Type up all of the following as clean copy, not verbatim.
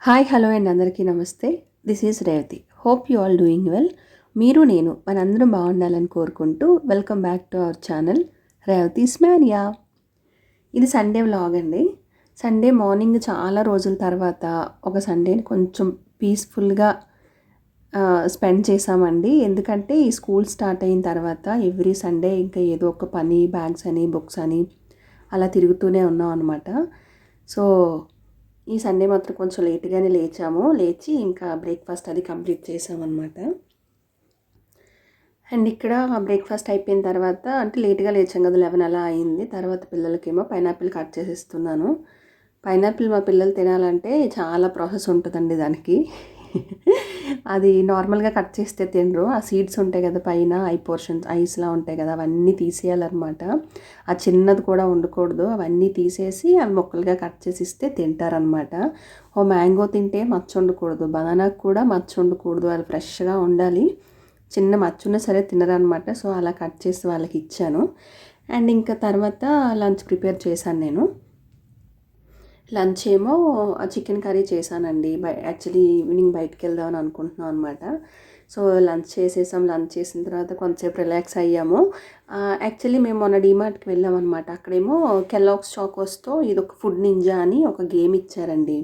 Hi hello and అందరికీ నమస్తే. This is Revathi. Hope you all doing well. నేను మనందరం బాగుండాలని కోరుకుంటూ welcome back to our channel Revathi's mania. ఇది సండే వ్లాగ్ అండి. సండే మార్నింగ్ చాలా రోజుల తర్వాత ఒక సండేని కొంచెం పీస్ఫుల్గా స్పెండ్ చేసామండి. ఎందుకంటే ఈ స్కూల్ స్టార్ట్ అయిన తర్వాత ఎవ్రీ సండే ఇంకా ఏదో ఒక పని, బ్యాగ్స్ అని, బుక్స్ అని అలా తిరుగుతూనే ఉన్నాం అనమాట. సో ఈ సండే మాత్రం కొంచెం లేట్గానే లేచి ఇంకా బ్రేక్ఫాస్ట్ అది కంప్లీట్ చేసామన్నమాట. అండ్ ఇక్కడ బ్రేక్ఫాస్ట్ అయిపోయిన తర్వాత అంటే లేట్గా లేచాం కదా, 11 అలా అయింది. తర్వాత పిల్లలకేమో పైనాపిల్ కట్ చేసిస్తున్నాను. పైనాపిల్ మా పిల్లలు తినాలంటే చాలా ప్రాసెస్ ఉంటుందండి దానికి. అది నార్మల్గా కట్ చేస్తే తినరు. ఆ సీడ్స్ ఉంటాయి కదా పైన, పోర్షన్స్ ఐస్లా ఉంటాయి కదా, అవన్నీ తీసేయాలన్నమాట. ఆ చిన్నది కూడా ఉండకూడదు. అవన్నీ తీసేసి అవి ముక్కలుగా కట్ చేసి ఇస్తే తింటారనమాట. ఓ మ్యాంగో తింటే మచ్చ ఉండకూడదు, బనానాకు కూడా మచ్చ ఉండకూడదు, అది ఫ్రెష్గా ఉండాలి. చిన్న మచ్చున్నా సరే తినరనమాట. సో అలా కట్ చేసి వాళ్ళకి ఇచ్చాను. అండ్ ఇంకా తర్వాత లంచ్ ప్రిపేర్ చేశాను నేను. లంచ్ ఏమో చికెన్ కర్రీ చేశానండి. యాక్చువల్లీ ఈవినింగ్ బయటకు వెళ్దామని అనుకుంటున్నాం అనమాట. సో లంచ్ చేసేసాం. లంచ్ చేసిన తర్వాత కొంతసేపు రిలాక్స్ అయ్యాము. యాక్చువల్లీ మేము మొన్న డీమార్ట్కి వెళ్ళామన్నమాట. అక్కడేమో కెల్లాగ్స్ చాకోస్తో ఇది ఒక ఫుడ్ నింజా అని ఒక గేమ్ ఇచ్చారండి.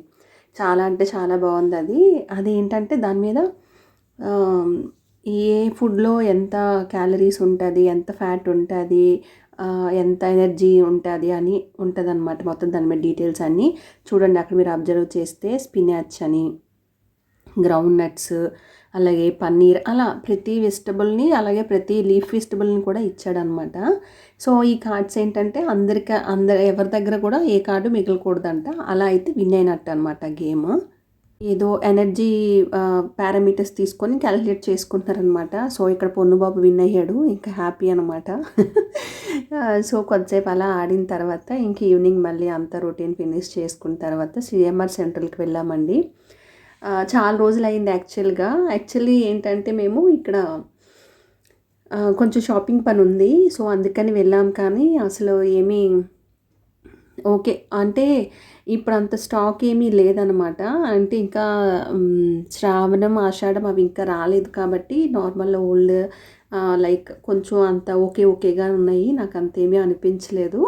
చాలా అంటే చాలా బాగుంది అది. అదేంటంటే దాని మీద ఏ ఫుడ్లో ఎంత క్యాలరీస్ ఉంటుంది, ఎంత ఫ్యాట్ ఉంటుంది, ఎంత ఎనర్జీ ఉంటుంది అని ఉంటుందన్నమాట. మొత్తం దాని మీద డీటెయిల్స్ అన్నీ చూడండి. అక్కడ మీరు అబ్జర్వ్ చేస్తే స్పినాచ్ అని, గ్రౌండ్ నట్స్, అలాగే పన్నీర్, అలా ప్రతి వెజిటబుల్ని, అలాగే ప్రతి లీఫ్ వెజిటబుల్ని కూడా ఇచ్చాడనమాట. సో ఈ కార్డ్స్ ఏంటంటే ఎవరి దగ్గర కూడా ఏ కార్డు మిగలకూడదంట. అలా అయితే విన్ అయినట్టు అనమాట గేమ్. ఏదో ఎనర్జీ పారామీటర్స్ తీసుకొని క్యాలిక్యులేట్ చేసుకుంటున్నారనమాట. సో ఇక్కడ పొన్నుబాబు విన్ అయ్యాడు, ఇంకా హ్యాపీ అనమాట. సో కొద్దిసేపు అలా ఆడిన తర్వాత ఇంక ఈవినింగ్ మళ్ళీ అంతా రొటీన్ ఫినిష్ చేసుకున్న తర్వాత సిఎంఆర్ సెంట్రల్కి వెళ్ళామండి. చాలా రోజులు అయింది యాక్చువల్లీ ఏంటంటే మేము ఇక్కడ కొంచెం షాపింగ్ పని ఉంది. సో అందుకని వెళ్ళాం. కానీ అసలు ఏమీ ఓకే అంటే ఇప్పుడు అంత స్టాక్ ఏమీ లేదనమాట. అంటే ఇంకా శ్రావణం, ఆషాఢం అవి ఇంకా రాలేదు కాబట్టి నార్మల్ ఓల్డ్ లైక్ కొంచెం అంత ఓకేగా ఉన్నాయి. నాకు అంతేమీ అనిపించలేదు.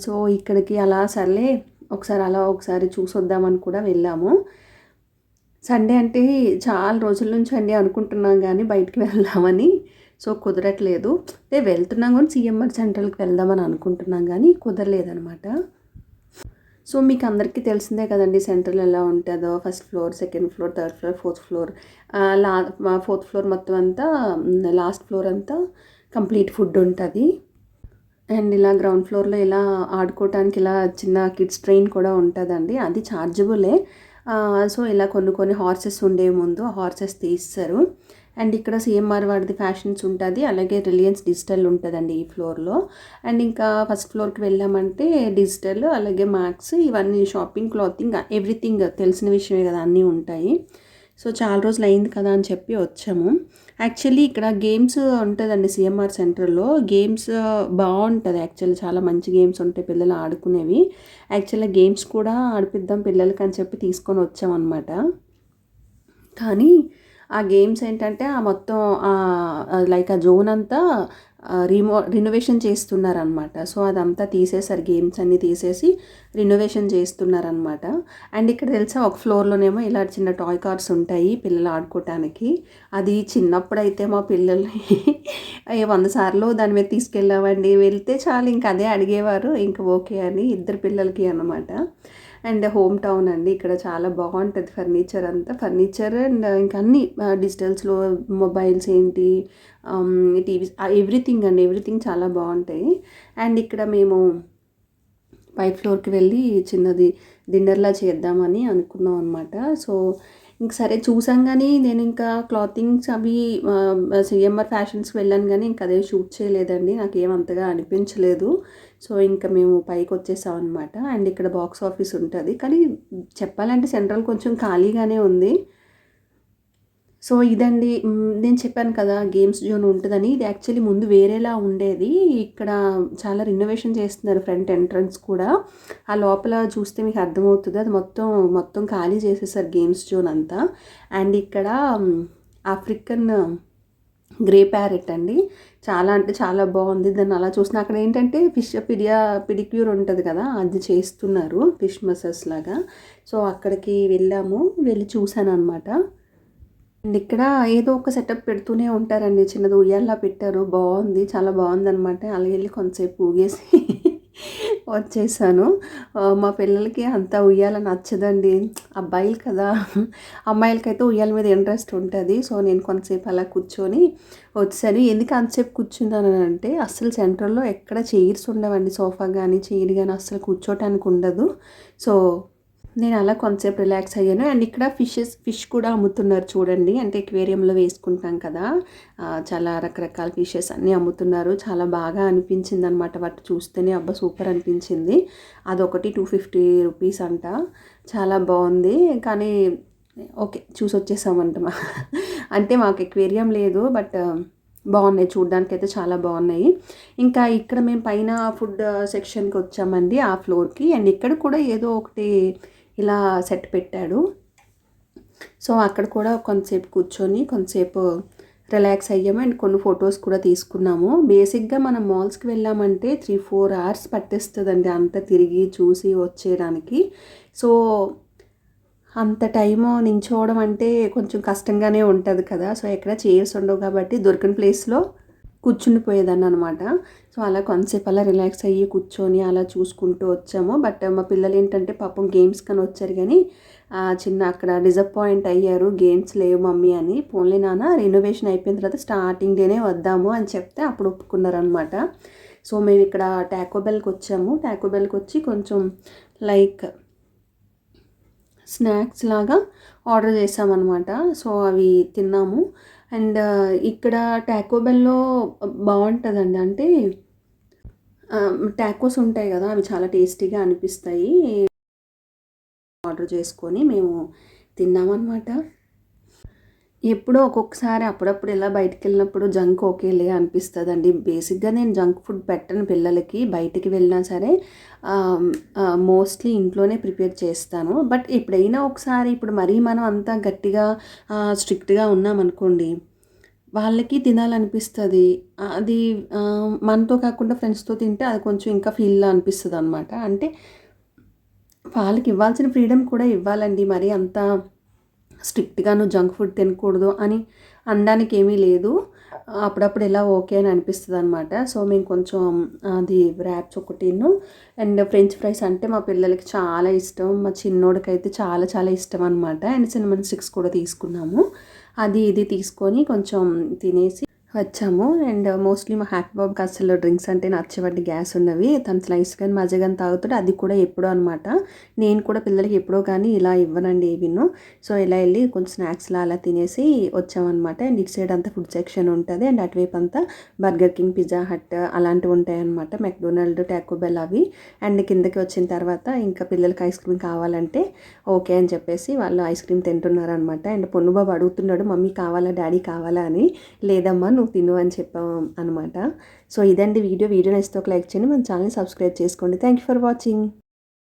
సో ఇక్కడికి అలా సర్లే ఒకసారి చూసొద్దామని కూడా వెళ్ళాము. సండే అంటే చాలా రోజుల నుంచి అండి అనుకుంటున్నాం కానీ బయటికి వెళ్దామని. సో కుదరట్లేదు. వెళ్తున్నాం కూడా సిఎంఆర్ సెంట్రల్కి వెళ్దామని అనుకుంటున్నాం కానీ కుదరలేదనమాట. సో మీకు అందరికీ తెలిసిందే కదండి సెంట్రల్ ఎలా ఉంటుందో. First floor, second floor, third floor, fourth floor. Fourth floor మొత్తం అంతా, లాస్ట్ ఫ్లోర్ అంతా కంప్లీట్ ఫుడ్ ఉంటుంది. అండ్ ఇలా గ్రౌండ్ ఫ్లోర్లో ఇలా ఆడుకోవటానికి ఇలా చిన్న కిడ్స్ ట్రైన్ కూడా ఉంటుందండి. అది ఛార్జబులే. సో ఇలా కొన్ని హార్సెస్ ఉండే ముందు హార్సెస్ తీస్తారు. అండ్ ఇక్కడ సిఎంఆర్ వాడిది ఫ్యాషన్స్ ఉంటుంది, అలాగే రిలయన్స్ డిజిటల్ ఉంటుందండి ఈ ఫ్లోర్లో. అండ్ ఇంకా ఫస్ట్ ఫ్లోర్కి వెళ్ళామంటే డిజిటల్, అలాగే మ్యాక్స్, ఇవన్నీ షాపింగ్, క్లాతింగ్, ఎవ్రీథింగ్ తెలిసిన విషయమే కదా, అన్నీ ఉంటాయి. సో చాలా రోజులు అయింది కదా అని చెప్పి వచ్చాము. యాక్చువల్లీ ఇక్కడ గేమ్స్ ఉంటుందండి సిఎంఆర్ సెంటర్లో. గేమ్స్ బాగుంటుంది యాక్చువల్లీ, చాలా మంచి గేమ్స్ ఉంటాయి పిల్లలు ఆడుకునేవి. యాక్చువల్లీ గేమ్స్ కూడా ఆడిపిద్దాం పిల్లలకి అని చెప్పి తీసుకొని వచ్చామన్నమాట. కానీ ఆ గేమ్స్ ఏంటంటే ఆ మొత్తం లైక్ ఆ జోన్ అంతా రినోవేషన్ చేస్తున్నారనమాట. సో అదంతా తీసేసారు, గేమ్స్ అన్నీ తీసేసి రినోవేషన్ చేస్తున్నారనమాట. అండ్ ఇక్కడ తెలుసా ఒక ఫ్లోర్లోనేమో ఇలా చిన్న టాయ్ కార్స్ ఉంటాయి పిల్లలు ఆడుకోవటానికి. అది చిన్నప్పుడైతే మా పిల్లల్ని 100 సార్లు దాని మీద తీసుకెళ్ళామండి. వెళ్తే చాలు ఇంకా అదే అడిగేవారు, ఇంకా ఓకే అని. ఇద్దరు పిల్లలకి అన్నమాట. అండ్ హోమ్ టౌన్ అండి. ఇక్కడ చాలా బాగుంటుంది ఫర్నిచర్ ఫర్నిచర్ అండ్ ఇంకా అన్ని డిజిటల్స్లో మొబైల్స్ ఏంటి, టీవీస్, ఎవ్రీథింగ్ చాలా బాగుంటాయి. అండ్ ఇక్కడ మేము పై ఫ్లోర్కి వెళ్ళి చిన్నది డిన్నర్లా చేద్దామని అనుకున్నాం అనమాట. సో ఇంక సరే చూసాం. కానీ నేను ఇంకా క్లాతింగ్స్ అవి సిఎంఆర్ ఫ్యాషన్స్కి వెళ్ళాను కానీ ఇంకా అదే షూట్ చేయలేదండి, నాకు ఏమంతగా అనిపించలేదు. సో ఇంకా మేము పైకి వచ్చేసాం అనమాట. అండ్ ఇక్కడ బాక్స్ ఆఫీస్ ఉంటుంది, కానీ చెప్పాలంటే సెంట్రల్ కొంచెం ఖాళీగానే ఉంది. సో ఇదండి. నేను చెప్పాను కదా గేమ్స్ జోన్ ఉంటదని. ఇది యాక్చువల్లీ ముందు వేరేలా ఉండేది. ఇక్కడ చాలా రెనోవేషన్ చేస్తున్నారు ఫ్రంట్ ఎంట్రన్స్ కూడా. ఆ లోపల చూస్తే మీకు అర్థమవుతది. అది మొత్తం ఖాళీ చేసేసారు గేమ్స్ జోన్ అంతా. అండ్ ఇక్కడ ఆఫ్రికన్ గ్రే ప్యారెట్ అండి. చాలా అంటే చాలా బాగుంది. దాన్ని అలా చూసిన అక్కడ ఏంటంటే పిడిక్యూర్ ఉంటుంది కదా, అది చేస్తున్నారు ఫిష్ మసాజ్ లాగా. సో అక్కడికి వెళ్ళి చూశాను అనమాట. అండ్ ఇక్కడ ఏదో ఒక సెటప్ పెడుతూనే ఉంటారండి. చిన్నది ఉయ్యాలా పెట్టారు, బాగుంది, చాలా బాగుందనమాట. అలా వెళ్ళి కొంతసేపు ఊగేసి వచ్చేసాను. మా పిల్లలకి అంత ఉయ్యాల నచ్చదండి. అబ్బాయిలు కదా, అమ్మాయిలకైతే ఉయ్యాల మీద ఇంట్రెస్ట్ ఉంటుంది. సో నేను కొంతసేపు అలా కూర్చొని వచ్చాను. ఎందుకు అంతసేపు కూర్చున్నాను అంటే అస్సలు సెంటర్లో ఎక్కడ చైర్స్ ఉండవండి. సోఫా కానీ చైర్ కానీ అస్సలు కూర్చోటానికి ఉండదు. సో నేను అలా కొంతసేపు రిలాక్స్ అయ్యాను. అండ్ ఇక్కడ ఫిష్ కూడా అమ్ముతున్నారు చూడండి. అంటే ఎక్వేరియంలో వేసుకుంటాం కదా, చాలా రకరకాల ఫిషెస్ అన్నీ అమ్ముతున్నారు. చాలా బాగా అనిపించింది అనమాట. వాటి చూస్తేనే అబ్బా సూపర్ అనిపించింది. అదొకటి 250 రూపీస్ అంట. చాలా బాగుంది. కానీ ఓకే, చూసి వచ్చేసామంట. అంటే మాకు ఎక్వేరియం లేదు, బట్ బాగున్నాయి చూడ్డానికైతే, చాలా బాగున్నాయి. ఇంకా ఇక్కడ మేము పైన ఫుడ్ సెక్షన్కి వచ్చామండి, ఆ ఫ్లోర్కి. అండ్ ఇక్కడ కూడా ఏదో ఒకటి ఇలా సెట్ పెట్టాడు. సో అక్కడ కూడా కొంతసేపు కూర్చొని కొంతసేపు రిలాక్స్ అయ్యాము. అండ్ కొన్ని ఫొటోస్ కూడా తీసుకున్నాము. బేసిక్గా మనం మాల్స్కి వెళ్ళామంటే 3-4 అవర్స్ పట్టేస్తుందండి అంతా తిరిగి చూసి వచ్చేయడానికి. సో అంత టైము నించోవడం అంటే కొంచెం కష్టంగానే ఉంటుంది కదా. సో ఎక్కడ చైర్స్ ఉండవు కాబట్టి దొరికిన ప్లేస్లో కూర్చుండిపోయేదాన్ని అనమాట. సో అలా కొంతసేపు అలా రిలాక్స్ అయ్యి కూర్చొని అలా చూసుకుంటూ వచ్చాము. బట్ మా పిల్లలు ఏంటంటే పాపం గేమ్స్ కానీ వచ్చారు, కానీ చిన్న అక్కడ డిసప్పాయింట్ అయ్యారు. గేమ్స్ లేవు మమ్మీ అని. పోన్లే నాన్న, రెనోవేషన్ అయిపోయిన తర్వాత స్టార్టింగ్ డేనే వద్దాము అని చెప్తే అప్పుడు ఒప్పుకున్నారనమాట. సో మేము ఇక్కడ టాకోబెల్కి వచ్చాము. టాకోబెల్కి వచ్చి కొంచెం లైక్ స్నాక్స్ లాగా ఆర్డర్ చేసామన్నమాట. సో అవి తిన్నాము. అండ్ ఇక్కడ టాకోబెల్లో బాగుంటుందండి. అంటే టాకోస్ ఉంటాయి కదా, అవి చాలా టేస్టీగా అనిపిస్తాయి. ఆర్డర్ చేసుకొని మేము తిన్నామన్నమాట. ఎప్పుడో ఒక్కొక్కసారి అప్పుడప్పుడు ఇలా బయటికి వెళ్ళినప్పుడు జంక్ ఓకేలే అనిపిస్తుందండి. బేసిక్గా నేను జంక్ ఫుడ్ పెట్టను పిల్లలకి. బయటికి వెళ్ళినా సరే మోస్ట్లీ ఇంట్లోనే ప్రిపేర్ చేస్తాను. బట్ ఎప్పుడైనా ఒకసారి, ఇప్పుడు మరీ మనం అంతా గట్టిగా స్ట్రిక్ట్గా ఉన్నామనుకోండి, వాళ్ళకి తినాలనిపిస్తుంది. అది మనతో కాకుండా ఫ్రెండ్స్తో తింటే అది కొంచెం ఇంకా ఫీల్లా అనిపిస్తుంది అనమాట. అంటే వాళ్ళకి ఇవ్వాల్సిన ఫ్రీడమ్ కూడా ఇవ్వాలండి. మరి అంత స్ట్రిక్ట్గా నువ్వు జంక్ ఫుడ్ తినకూడదు అని అనడానికి ఏమీ లేదు. అప్పుడప్పుడు ఇలా ఓకే అని అనిపిస్తుంది అనమాట. సో మేము కొంచెం అది ర్యాప్స్ ఒకటిను అండ్ ఫ్రెంచ్ ఫ్రైస్ అంటే మా పిల్లలకి చాలా ఇష్టం. మా చిన్నోడికైతే చాలా చాలా ఇష్టం అనమాట. అండ్ సిన్నమన్ స్టిక్స్ కూడా తీసుకున్నాము. అది ఇది తీసుకొని కొంచెం తినేసి వచ్చాము. అండ్ మోస్ట్లీ మా హ్యాపీ బాబుకి అసలు డ్రింక్స్ అంటే నచ్చవండి, గ్యాస్ ఉన్నవి. తను స్లైస్ కానీ మజ్జిగ కానీ తాగుతాడు, అది కూడా ఎప్పుడో అనమాట. నేను కూడా పిల్లలకి ఎప్పుడో కానీ ఇలా ఇవ్వనండి ఏవిను. సో ఇలా వెళ్ళి కొంచెం స్నాక్స్లా అలా తినేసి వచ్చామన్నమాట. అండ్ ఇటు సైడ్ అంతా ఫుడ్ సెక్షన్ ఉంటుంది. అండ్ అటువైపు అంతా బర్గర్ కింగ్, పిజ్జా హట్ అలాంటివి ఉంటాయన్నమాట. మెక్డొనాల్డ్, టాకో బెల్ అవి. అండ్ కిందకి వచ్చిన తర్వాత ఇంకా పిల్లలకి ఐస్ క్రీమ్ కావాలంటే ఓకే అని చెప్పేసి వాళ్ళు ఐస్ క్రీమ్ తింటున్నారనమాట. అండ్ పొన్నుబాబు అడుగుతున్నాడు, మమ్మీ కావాలా, డాడీ కావాలా అని. లేదమ్మా నువ్వు తిను అని చెప్పాం అనమాట. సో ఇదండి వీడియో నచ్చితే ఒక లైక్ చేయండి, మన ఛానల్ని సబ్స్క్రైబ్ చేసుకోండి. Thank you for watching.